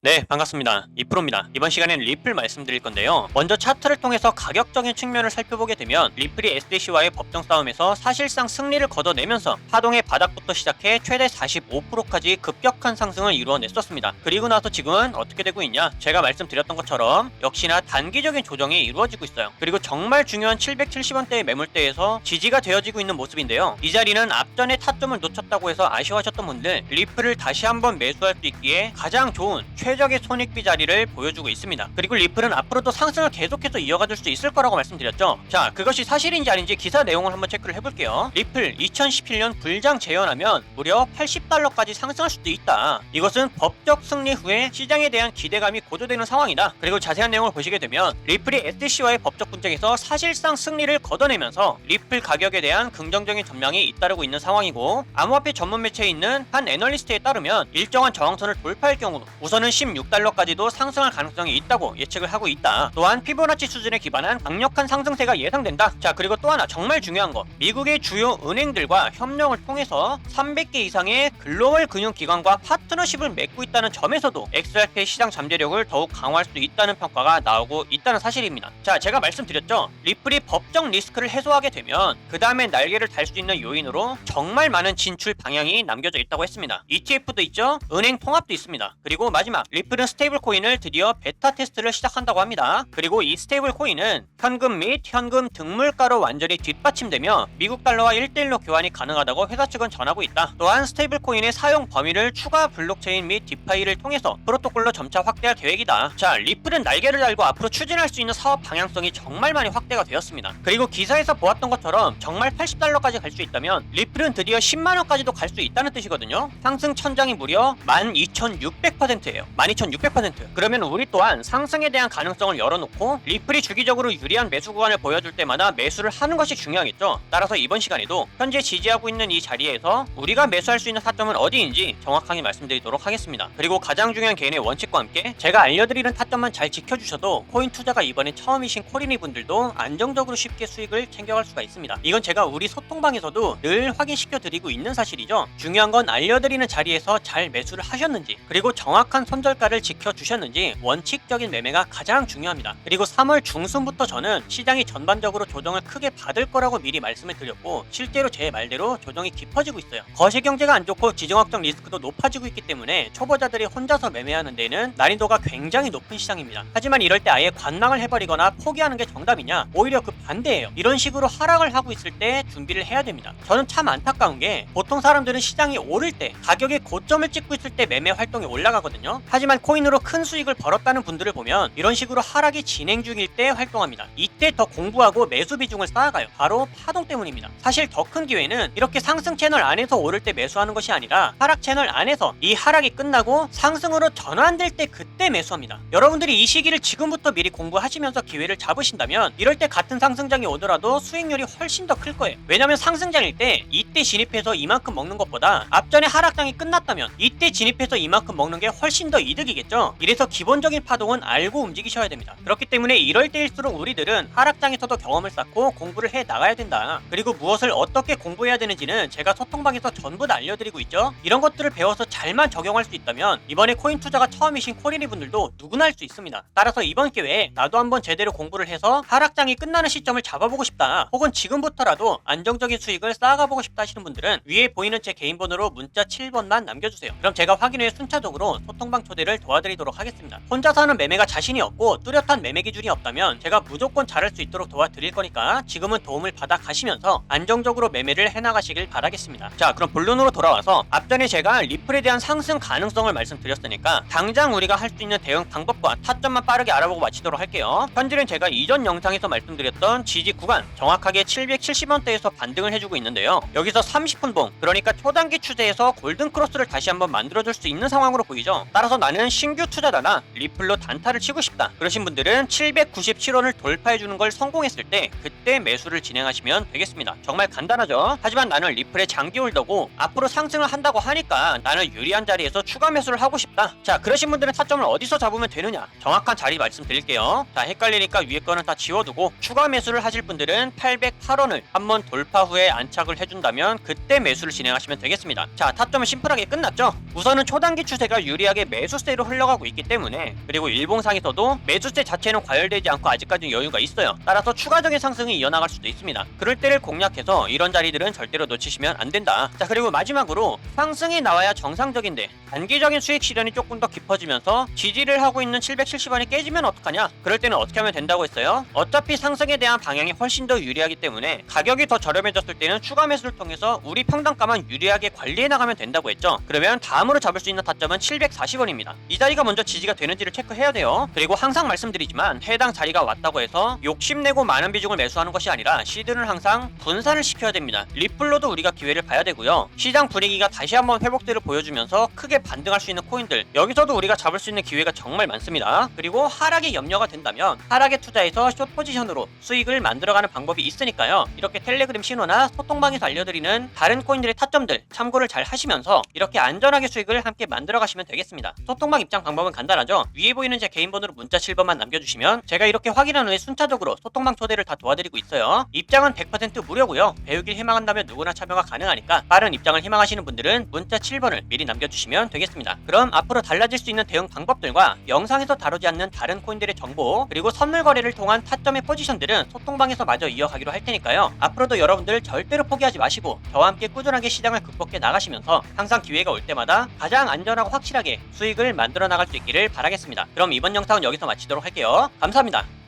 네, 반갑습니다. 이프로입니다. 이번 시간엔 리플 말씀드릴 건데요. 먼저 차트를 통해서 가격적인 측면을 살펴보게 되면 리플이 SDC와의 법정 싸움에서 사실상 승리를 거둬내면서 파동의 바닥부터 시작해 최대 45%까지 급격한 상승을 이루어냈었습니다. 그리고 나서 지금은 어떻게 되고 있냐? 제가 말씀드렸던 것처럼 역시나 단기적인 조정이 이루어지고 있어요. 그리고 정말 중요한 770원대의 매물대에서 지지가 되어지고 있는 모습인데요. 이 자리는 앞전에 타점을 놓쳤다고 해서 아쉬워하셨던 분들, 리플을 다시 한번 매수할 수 있기에 가장 좋은 최적의 손익비 자리를 보여주고 있습니다. 그리고 리플은 앞으로도 상승을 계속해서 이어가줄 수 있을 거라고 말씀드렸죠. 자, 그것이 사실인지 아닌지 기사 내용을 한번 체크를 해볼게요. 리플 2017년 불장 재현하면 무려 80달러까지 상승할 수도 있다. 이것은 법적 승리 후에 시장에 대한 기대감이 고조되는 상황이다. 그리고 자세한 내용을 보시게 되면 리플이 SDC와의 법적 분쟁에서 사실상 승리를 거둬내면서 리플 가격에 대한 긍정적인 전망이 잇따르고 있는 상황이고, 암호화폐 전문 매체에 있는 한 애널리스트에 따르면 일정한 저항선을 돌파할 경우 우선은 16달러까지도 상승할 가능성이 있다고 예측을 하고 있다. 또한 피보나치 수준에 기반한 강력한 상승세가 예상된다. 자, 그리고 또 하나 정말 중요한 거, 미국의 주요 은행들과 협력을 통해서 300개 이상의 글로벌 금융기관과 파트너십을 맺고 있다는 점에서도 XRP의 시장 잠재력을 더욱 강화할 수 있다는 평가가 나오고 있다는 사실입니다. 자, 제가 말씀드렸죠. 리플이 법적 리스크를 해소하게 되면 그 다음에 날개를 달 수 있는 요인으로 정말 많은 진출 방향이 남겨져 있다고 했습니다. ETF도 있죠. 은행 통합도 있습니다. 그리고 마지막, 리플은 스테이블 코인을 드디어 베타 테스트를 시작한다고 합니다. 그리고 이 스테이블 코인은 현금 및 현금 등물가로 완전히 뒷받침되며 미국 달러와 1대1로 교환이 가능하다고 회사 측은 전하고 있다. 또한 스테이블 코인의 사용 범위를 추가 블록체인 및 디파이를 통해서 프로토콜로 점차 확대할 계획이다. 자, 리플은 날개를 달고 앞으로 추진할 수 있는 사업 방향성이 정말 많이 확대가 되었습니다. 그리고 기사에서 보았던 것처럼 정말 80달러까지 갈 수 있다면 리플은 드디어 10만원까지도 갈 수 있다는 뜻이거든요. 상승 천장이 무려 12,600%예요. 12,600%. 그러면 우리 또한 상승에 대한 가능성을 열어놓고 리플이 주기적으로 유리한 매수 구간을 보여줄 때마다 매수를 하는 것이 중요하겠죠. 따라서 이번 시간에도 현재 지지하고 있는 이 자리에서 우리가 매수할 수 있는 타점은 어디인지 정확하게 말씀드리도록 하겠습니다. 그리고 가장 중요한 개인의 원칙과 함께 제가 알려드리는 타점만 잘 지켜주셔도 코인 투자가 이번에 처음이신 코리니 분들도 안정적으로 쉽게 수익을 챙겨갈 수가 있습니다. 이건 제가 우리 소통방에서도 늘 확인시켜드리고 있는 사실이죠. 중요한 건 알려드리는 자리에서 잘 매수를 하셨는지, 그리고 정확한 손절가를 지켜주셨는지, 원칙적인 매매가 가장 중요합니다. 그리고 3월 중순부터 저는 시장이 전반적으로 조정을 크게 받을 거라고 미리 말씀을 드렸고, 실제로 제 말대로 조정이 깊어지고 있어요. 거시경제가 안 좋고 지정학적 리스크도 높아지고 있기 때문에 초보자들이 혼자서 매매하는 데는 난이도가 굉장히 높은 시장입니다. 하지만 이럴 때 아예 관망을 해버리거나 포기하는 게 정답이냐? 오히려 그 반대예요. 이런 식으로 하락을 하고 있을 때 준비를 해야 됩니다. 저는 참 안타까운 게, 보통 사람들은 시장이 오를 때, 가격의 고점을 찍고 있을 때 매매 활동이 올라가거든요. 하지만 코인으로 큰 수익을 벌었다는 분들을 보면 이런 식으로 하락이 진행 중일 때 활동합니다. 이때 더 공부하고 매수 비중을 쌓아가요. 바로 파동 때문입니다. 사실 더 큰 기회는 이렇게 상승 채널 안에서 오를 때 매수하는 것이 아니라 하락 채널 안에서 이 하락이 끝나고 상승으로 전환될 때 그때 매수합니다. 여러분들이 이 시기를 지금부터 미리 공부하시면서 기회를 잡으신다면 이럴 때 같은 상승장이 오더라도 수익률이 훨씬 더 클 거예요. 왜냐면 상승장일 때 이때 진입해서 이만큼 먹는 것보다 앞전에 하락장이 끝났다면 이때 진입해서 이만큼 먹는 게 훨씬 더 이득이겠죠. 이래서 기본적인 파동은 알고 움직이셔야 됩니다. 그렇기 때문에 이럴 때일수록 우리들은 하락장에서도 경험을 쌓고 공부를 해 나가야 된다. 그리고 무엇을 어떻게 공부해야 되는지는 제가 소통방에서 전부 다 알려드리고 있죠. 이런 것들을 배워서 잘만 적용할 수 있다면 이번에 코인 투자가 처음이신 코리니 분들도 누구나 할 수 있습니다. 따라서 이번 기회에 나도 한번 제대로 공부를 해서 하락장이 끝나는 시점을 잡아보고 싶다, 혹은 지금부터라도 안정적인 수익을 쌓아가보고 싶다 하시는 분들은 위에 보이는 제 개인 번호로 문자 7번만 남겨주세요. 그럼 제가 확인 후에 순차적으로 소통방 초대를 도와드리도록 하겠습니다. 혼자서 하는 매매가 자신이 없고 뚜렷한 매매 기준이 없다면 제가 무조건 잘할 수 있도록 도와드릴 거니까 지금은 도움을 받아 가시면서 안정적으로 매매를 해나가시길 바라겠습니다. 자, 그럼 본론으로 돌아와서 앞전에 제가 리플에 대한 상승 가능성을 말씀드렸으니까 당장 우리가 할 수 있는 대응 방법과 타점만 빠르게 알아보고 마치도록 할게요. 현재는 제가 이전 영상에서 말씀드렸던 지지 구간, 정확하게 770원대에서 반등을 해주고 있는데요. 여기서 30분봉, 그러니까 초단기 추세에서 골든크로스를 다시 한번 만들어줄 수 있는 상황으로 보이죠. 따라서 나는 신규 투자자나 리플로 단타를 치고 싶다, 그러신 분들은 797원을 돌파해주는 걸 성공했을 때 그때 그때 매수를 진행하시면 되겠습니다. 정말 간단하죠? 하지만 나는 리플의 장기 홀더고 앞으로 상승을 한다고 하니까 나는 유리한 자리에서 추가 매수를 하고 싶다. 자, 그러신 분들은 타점을 어디서 잡으면 되느냐? 정확한 자리 말씀드릴게요. 자, 헷갈리니까 위에 거는 다 지워두고 추가 매수를 하실 분들은 808원을 한번 돌파 후에 안착을 해준다면 그때 매수를 진행하시면 되겠습니다. 자, 타점은 심플하게 끝났죠? 우선은 초단기 추세가 유리하게 매수세로 흘러가고 있기 때문에, 그리고 일봉상에서도 매수세 자체는 과열되지 않고 아직까지는 여유가 있어요. 따라서 추가적인 상승이 이어나갈 수도 있습니다. 그럴 때를 공략해서 이런 자리들은 절대로 놓치시면 안 된다. 자, 그리고 마지막으로 상승이 나와야 정상적인데 단기적인 수익 실현이 조금 더 깊어지면서 지지를 하고 있는 770원이 깨지면 어떡하냐? 그럴 때는 어떻게 하면 된다고 했어요? 어차피 상승에 대한 방향이 훨씬 더 유리하기 때문에 가격이 더 저렴해졌을 때는 추가 매수를 통해서 우리 평단가만 유리하게 관리해 나가면 된다고 했죠. 그러면 다음으로 잡을 수 있는 타점은 740원입니다. 이 자리가 먼저 지지가 되는지를 체크해야 돼요. 그리고 항상 말씀드리지만 해당 자리가 왔다고 해서 욕심내고 많은 비중을 매수하는 것이 아니라 시드는 항상 분산을 시켜야 됩니다. 리플로도 우리가 기회를 봐야 되고요. 시장 분위기가 다시 한번 회복세를 보여주면서 크게 반등할 수 있는 코인들, 여기서도 우리가 잡을 수 있는 기회가 정말 많습니다. 그리고 하락이 염려가 된다면 하락에 투자해서 숏 포지션으로 수익을 만들어가는 방법이 있으니까요. 이렇게 텔레그램 신호나 소통방에서 알려드리는 다른 코인들의 타점들 참고를 잘 하시면서 이렇게 안전하게 수익을 함께 만들어 가시면 되겠습니다. 소통방 입장 방법은 간단하죠. 위에 보이는 제 개인 번호로 문자 7번만 남겨주시면 제가 이렇게 확인한 후에 순차적으로 소통방 초대를 다 도와드리고 있어요. 입장은 100% 무료고요. 배우길 희망한다면 누구나 참여가 가능하니까 빠른 입장을 희망하시는 분들은 문자 7번을 미리 남겨주시면 되겠습니다. 그럼 앞으로 달라질 수 있는 대응 방법들과 영상에서 다루지 않는 다른 코인들의 정보, 그리고 선물 거래를 통한 타점의 포지션들은 소통방에서 마저 이어가기로 할 테니까요. 앞으로도 여러분들 절대로 포기하지 마시고 저와 함께 꾸준하게 시장을 극복해 나가시면서 항상 기회가 올 때마다 가장 안전하고 확실하게 수익을 만들어 나갈 수 있기를 바라겠습니다. 그럼 이번 영상은 여기서 마치도록 할게요. 감사합니다.